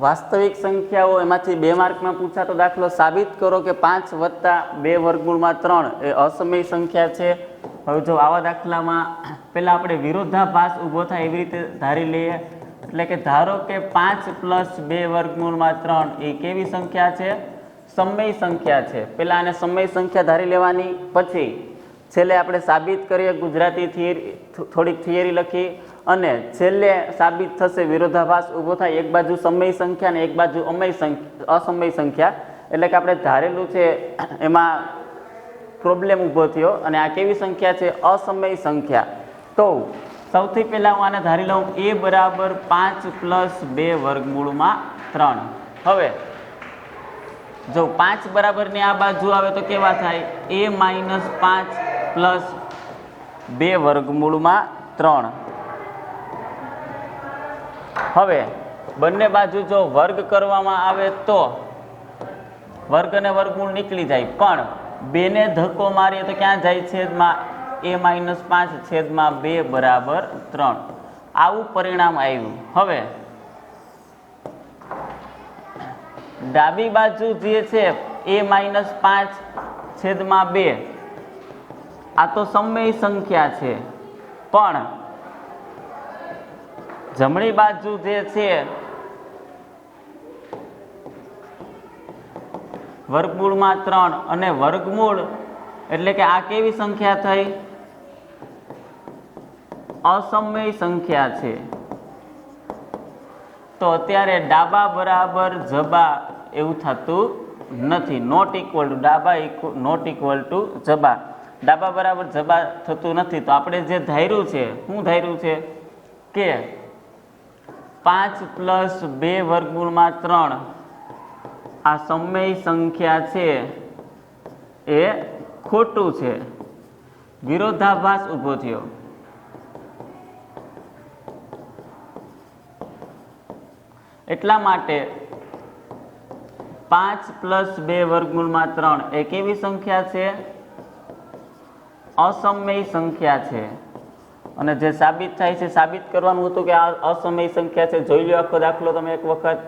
વાસ્તવિક સંખ્યાઓ એમાંથી 2 માર્કમાં પૂછાતો દાખલો સાબિત કરો કે 5 વત્તા 2 વર્ગમૂળમાં 3 એ અસમય સંખ્યા છે. હવે જો આવા દાખલામાં પહેલા આપણે વિરોધાભાસ ઊભો થાય એવી રીતે ધારી લઈએ. એટલે કે ધારો કે 5 + 2 વર્ગમૂળમાં 3 એ કેવી સંખ્યા છે? સમય સંખ્યા છે. પહેલા આને સમય સંખ્યા ધારી લેવાની, પછી છેલ્લે આપણે સાબિત કરીએ, ગુજરાતી થિયરી થોડીક થિયરી લખી અને છેલ્લે સાબિત થશે વિરોધાભાસ ઊભો થાય, એક બાજુ સમય સંખ્યા ને એક બાજુ અસમય સંખ્યા. એટલે કે આપણે ધારેલું છે એમાં પ્રોબ્લેમ ઊભો થયો અને આ કેવી સંખ્યા છે? અસમય સંખ્યા. તો સૌથી પહેલા હું આને ધારી લઉં a બરાબર 5 + 2 વર્ગમૂળમાં 3. હવે જો 5 બરાબરની આ બાજુ આવે તો કેવા થાય? a - 5 + 2 વર્ગમૂળમાં 3. હવે બંને બાજુ જો વર્ગ કરવામાં આવે તો વર્ગ અને વર્ગમૂળ નીકળી જાય, પણ 2 ને ધક્કો મારીએ તો ક્યાં જાય? છેદમાં a - 5 છેદમાં 2 બરાબર 3. આવું પરિણામ આવ્યું. હવે ડાબી બાજુ જે છે a - 5 છેદમાં 2, આ તો સમય સંખ્યા છે, પણ જમણી બાજુ જે છે વર્ગમૂળમાં 3 અને વર્ગમૂળ એટલે કે આ કેવી સંખ્યા થઈ? અસમય સંખ્યા છે. તો અત્યારે ડાબા બરાબર જબા એવું થતું નથી. નોટ ઇક્વલ ટુ ડાબા નોટ ઇક્વલ ટુ જબા. ડાબા બરાબર જબા થતું નથી. તો આપણે જે ધાર્યું છે, શું ધાર્યું છે કે 5 + 2 વર્ગમૂળમાં 3 આ સમય સંખ્યા છે એ ખોટું છે. વિરોધાભાસ ઊભો થયો. એટલા માટે 5 + 2 વર્ગમૂળમાં 3 એ કેવી સંખ્યા છે? અસમય સંખ્યા છે. અને જે સાબિત થાય છે, સાબિત કરવાનું હતું કે આ અસમય સંખ્યા છે. જોઈ લો આખો દાખલો તમે એક વખત.